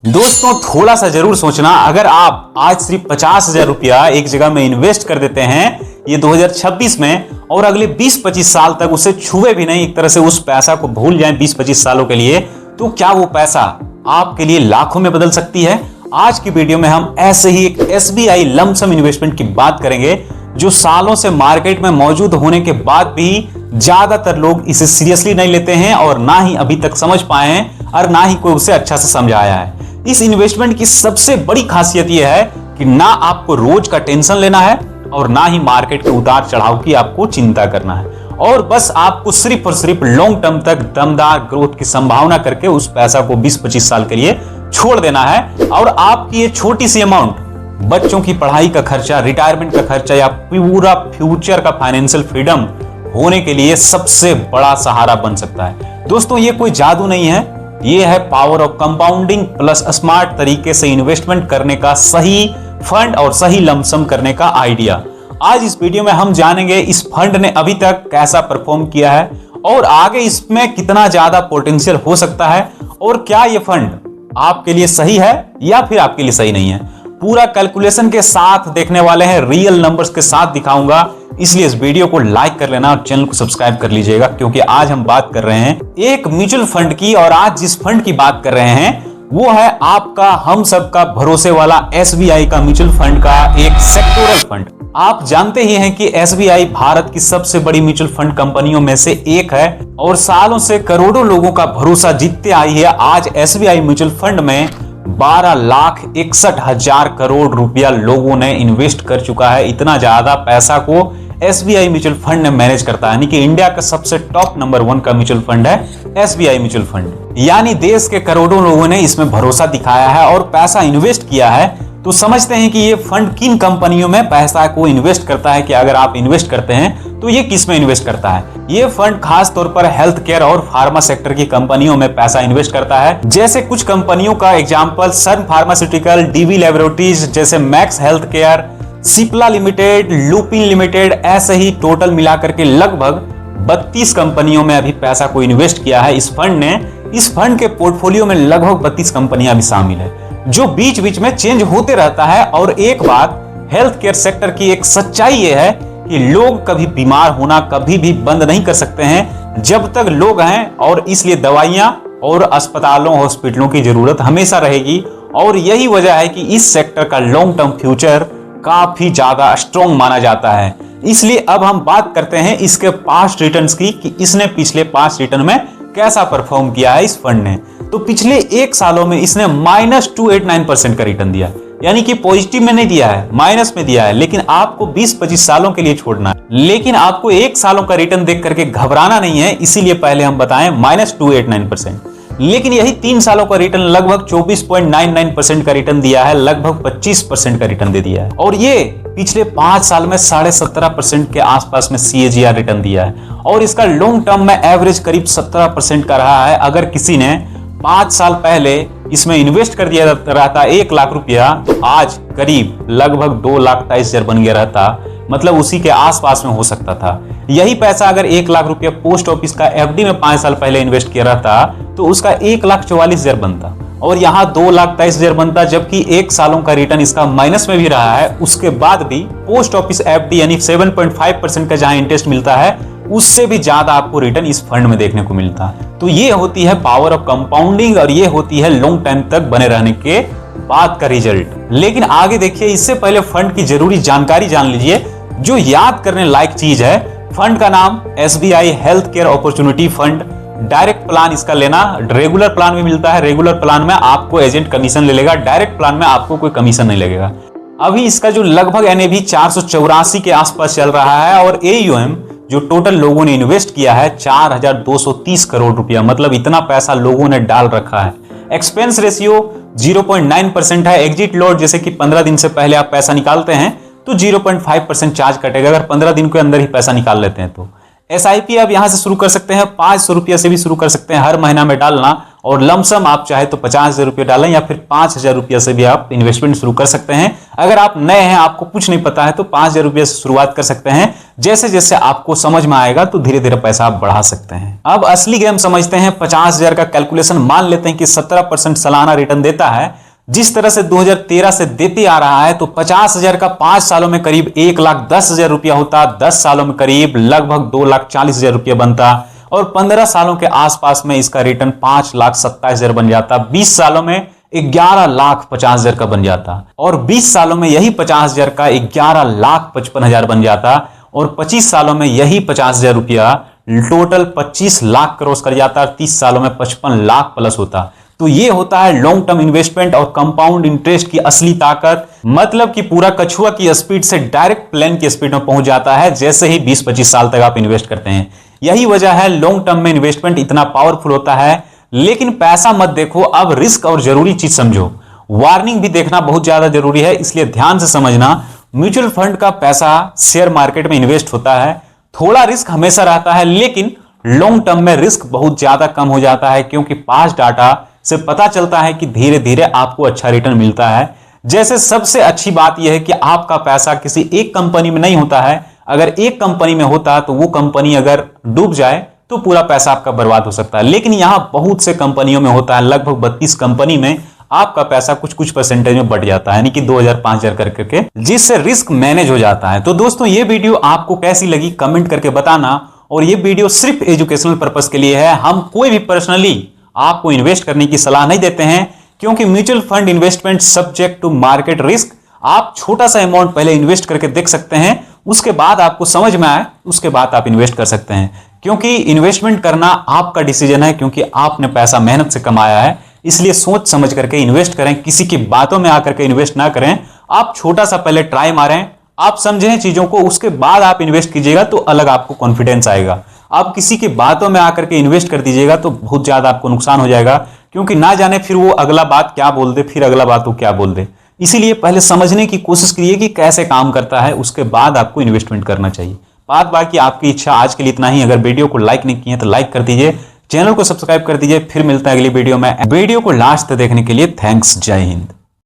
दोस्तों थोड़ा सा जरूर सोचना, अगर आप आज सिर्फ 50,000 रुपया एक जगह में इन्वेस्ट कर देते हैं ये 2026 में और अगले 20-25 साल तक उसे छुए भी नहीं, एक तरह से उस पैसा को भूल जाएं 20-25 सालों के लिए, तो क्या वो पैसा आपके लिए लाखों में बदल सकती है। आज की वीडियो में हम ऐसे ही एक SBI लमसम इन्वेस्टमेंट की बात करेंगे जो सालों से मार्केट में मौजूद होने के बाद भी ज्यादातर लोग इसे सीरियसली नहीं लेते हैं और ना ही अभी तक समझ पाए हैं और ना ही कोई उसे अच्छा से समझाया है। इस इन्वेस्टमेंट की सबसे बड़ी खासियत यह है कि ना आपको रोज का टेंशन लेना है और ना ही मार्केट के उतार चढ़ाव की आपको चिंता करना है, और बस आपको सिर्फ और सिर्फ लॉन्ग टर्म तक दमदार ग्रोथ की संभावना करके उस पैसा को 20-25 साल के लिए छोड़ देना है। और आपकी ये छोटी सी अमाउंट बच्चों की पढ़ाई का खर्चा, रिटायरमेंट का खर्चा या पूरा फ्यूचर का फाइनेंशियल फ्रीडम होने के लिए सबसे बड़ा सहारा बन सकता है। दोस्तों ये कोई जादू नहीं है, ये है power of compounding plus smart तरीके से इन्वेस्टमेंट करने का सही फंड और सही लमसम करने का आइडिया। आज इस वीडियो में हम जानेंगे इस फंड ने अभी तक कैसा परफॉर्म किया है और आगे इसमें कितना ज्यादा पोटेंशियल हो सकता है, और क्या ये फंड आपके लिए सही है या फिर आपके लिए सही नहीं है। पूरा कैलकुलेशन के साथ देखने वाले हैं, रियल नंबर्स के साथ दिखाऊंगा, इसलिए इस वीडियो को लाइक कर लेना और चैनल को सब्सक्राइब कर लीजिएगा, क्योंकि आज हम बात कर रहे हैं एक म्यूचुअल फंड की। और आज जिस फंड की बात कर रहे हैं वो है आपका हम सबका भरोसे वाला SBI का म्यूचुअल फंड का एक सेक्टोरल फंड। आप जानते ही हैं कि SBI भारत की सबसे बड़ी म्यूचुअल फंड कंपनियों में से एक है और सालों से करोड़ों लोगों का भरोसा जीतते आई है। आज SBI म्यूचुअल फंड में 12,61,000 करोड़ रुपया लोगों ने इन्वेस्ट कर चुका है। इतना ज्यादा पैसा को SBI म्यूचुअल फंड ने मैनेज करता है, यानी कि इंडिया का सबसे टॉप नंबर 1 का म्यूचुअल फंड है SBI म्यूचुअल फंड। यानी देश के करोड़ों लोगों ने इसमें भरोसा दिखाया है और पैसा इन्वेस्ट किया है। तो समझते हैं कि ये फंड किन कंपनियों में पैसा को इन्वेस्ट करता है, कि अगर आप इन्वेस्ट करते हैं तो ये किस में इन्वेस्ट करता है। ये फंड खास तौर पर हेल्थ केयर और फार्मा सेक्टर की कंपनियों में पैसा इन्वेस्ट करता है। जैसे कुछ कंपनियों का एग्जांपल सन फार्मास्यूटिकल, DV लैबोरेटरीज जैसे max health care, Cipla limited, Lupin limited, ऐसे ही टोटल मिलाकर के लगभग 32 कंपनियों में अभी पैसा को इन्वेस्ट किया है इस फंड ने। इस फंड के पोर्टफोलियो में लगभग 32 कंपनियां भी शामिल है, जो बीच बीच में चेंज होते रहता है। और एक बात हेल्थ केयर सेक्टर की एक सच्चाई ये है कि लोग कभी बीमार होना कभी भी बंद नहीं कर सकते हैं जब तक लोग हैं, और इसलिए दवाइयां और अस्पतालों हॉस्पिटलों की जरूरत हमेशा रहेगी। और यही वजह है कि इस सेक्टर का लॉन्ग टर्म फ्यूचर काफी ज्यादा स्ट्रॉन्ग माना जाता है। इसलिए अब हम बात करते हैं इसके पास्ट रिटर्न्स की, कि इसने पिछले 5 रिटर्न में कैसा परफॉर्म किया है इस फंड ने। तो पिछले 1 सालों में इसने -289% का रिटर्न दिया, यानी कि पॉजिटिव में नहीं दिया है, माइनस में दिया है। लेकिन आपको 20-25 सालों के लिए छोड़ना है, लेकिन आपको 1 सालों का रिटर्न देख करके घबराना नहीं है। इसीलिए पहले हम बताएं -289%। लेकिन यही 3 सालों का रिटर्न लगभग 24.99% का रिटर्न दिया है, लगभग 25% का रिटर्न दे दिया है। और ये पिछले 5 साल में 17.5% के आसपास में CAGR रिटर्न दिया है, और इसका लॉन्ग टर्म में एवरेज करीब 17% का रहा है। अगर किसी ने 5 साल पहले इसमें इन्वेस्ट कर दिया रहता 1 लाख रुपया, तो आज करीब लगभग 2,23,000 बन गया रहता, मतलब उसी के आसपास में हो सकता था। यही पैसा अगर 1 लाख रुपया पोस्ट ऑफिस का FD में 5 साल पहले इन्वेस्ट किया रहता तो उसका 1,44,000 बनता, और यहाँ 2,23,000 बनता। जबकि 1 सालों का रिटर्न इसका माइनस में भी रहा है, उसके बाद भी पोस्ट ऑफिस FD यानी 7.5% का जहां इंटरेस्ट मिलता है, उससे भी ज्यादा आपको रिटर्न इस फंड में देखने को मिलता है। तो ये होती है पावर ऑफ कंपाउंडिंग, और ये होती है लॉन्ग टाइम तक बने रहने के बाद का रिजल्ट। लेकिन आगे देखिए, इससे पहले फंड की जरूरी जानकारी जान लीजिए जो याद करने लायक चीज है। फंड का नाम SBI health care opportunity fund. Direct plan इसका लेना, रेगुलर प्लान भी मिलता है। रेगुलर प्लान में आपको एजेंट कमीशन ले लेगा, डायरेक्ट प्लान में आपको कोई कमीशन नहीं लगेगा। अभी इसका जो लगभग NAV 484 के आसपास चल रहा है, और AUM जो टोटल लोगों ने इन्वेस्ट किया है 4,230 करोड़ रुपया, मतलब इतना पैसा लोगों ने डाल रखा है। एक्सपेंस रेशियो 0.9% है। एग्जिट लॉट जैसे कि 15 दिन से पहले आप पैसा निकालते हैं तो 0.5% चार्ज कटेगा, अगर 15 दिन के अंदर ही पैसा निकाल लेते हैं तो। SIP आप यहां से शुरू कर सकते हैं, 500 रुपया से भी शुरू कर सकते हैं हर महीना में डालना, और लमसम आप चाहे तो 50,000 रुपया डालें या फिर 5,000 रुपया से भी आप इन्वेस्टमेंट शुरू कर सकते हैं। अगर आप नए हैं, आपको कुछ नहीं पता है, तो 5,000 रुपया से शुरुआत कर सकते हैं। जैसे जैसे आपको समझ में आएगा तो धीरे धीरे पैसा आप बढ़ा सकते हैं। अब असली गेम समझते हैं। 50,000 का कैलकुलेशन मान लेते हैं कि 17% सालाना रिटर्न देता है। जिस तरह से 2013 से देते आ रहा है, तो 50,000 का 5 सालों में करीब 1,10,000 रुपया होता, 10 सालों में करीब लगभग 2,40,000 रुपया बनता, और 15 सालों के आसपास में इसका रिटर्न 5,27,000 बन जाता, 20 सालों में 11,50,000 का बन जाता, और 20 सालों में यही 50,000 का 11,55,000 बन जाता, और 25 सालों में यही 50,000 रुपया टोटल 25 लाख क्रॉस कर जाता, 30 सालों में 55 लाख प्लस होता। तो ये होता है लॉन्ग टर्म इन्वेस्टमेंट और कंपाउंड इंटरेस्ट की असली ताकत। मतलब कि पूरा कछुआ की स्पीड से डायरेक्ट प्लेन की स्पीड में पहुंच जाता है जैसे ही 20-25 साल तक आप इन्वेस्ट करते हैं। यही वजह है लॉन्ग टर्म में इन्वेस्टमेंट इतना पावरफुल होता है। लेकिन पैसा मत देखो, अब रिस्क और जरूरी चीज समझो। वार्निंग भी देखना बहुत ज्यादा जरूरी है, इसलिए ध्यान से समझना। म्यूचुअल फंड का पैसा शेयर मार्केट में इन्वेस्ट होता है, थोड़ा रिस्क हमेशा रहता है, लेकिन लॉन्ग टर्म में रिस्क बहुत ज्यादा कम हो जाता है, क्योंकि पास्ट डाटा से पता चलता है कि धीरे धीरे आपको अच्छा रिटर्न मिलता है। जैसे सबसे अच्छी बात यह है कि आपका पैसा किसी एक कंपनी में नहीं होता है। अगर एक कंपनी में होता है तो वो कंपनी अगर डूब जाए तो पूरा पैसा आपका बर्बाद हो सकता है, लेकिन यहां बहुत से कंपनियों में होता है, लगभग 32 कंपनी में आपका पैसा कुछ कुछ परसेंटेज में बढ़ जाता है, यानी कि 2,000-5,000 करके, जिससे रिस्क मैनेज हो जाता है। तो दोस्तों, ये वीडियो आपको कैसी लगी कमेंट करके बताना, और ये वीडियो सिर्फ एजुकेशनल पर्पस के लिए है। हम कोई भी पर्सनली आपको इन्वेस्ट करने की सलाह नहीं देते हैं, क्योंकि mutual fund investment subject to market risk. आप छोटा सा अमाउंट पहले इन्वेस्ट करके देख सकते हैं, उसके बाद आपको समझ में आए उसके बाद आप इन्वेस्ट कर सकते हैं, क्योंकि इन्वेस्टमेंट करना आपका डिसीजन है, क्योंकि आपने पैसा मेहनत से कमाया है। इसलिए सोच समझ करके इन्वेस्ट करें, किसी की बातों में आकर के इन्वेस्ट ना करें। आप छोटा सा पहले ट्राई मारें, आप समझें चीजों को, उसके बाद आप इन्वेस्ट कीजिएगा तो अलग आपको कॉन्फिडेंस आएगा। आप किसी की बातों में आकर के इन्वेस्ट कर दीजिएगा तो बहुत ज्यादा आपको नुकसान हो जाएगा, क्योंकि ना जाने फिर वो अगला बात क्या बोल दे, फिर अगला बात वो क्या बोल दे। इसीलिए पहले समझने की कोशिश कीजिए कि कैसे काम करता है, उसके बाद आपको इन्वेस्टमेंट करना चाहिए। बात बाकी आपकी इच्छा। आज के लिए इतना ही। अगर वीडियो को लाइक नहीं किए तो लाइक कर दीजिए, चैनल को सब्सक्राइब कर दीजिए। फिर मिलता है अगली वीडियो में। वीडियो को लास्ट तक देखने के लिए थैंक्स। जय हिंद।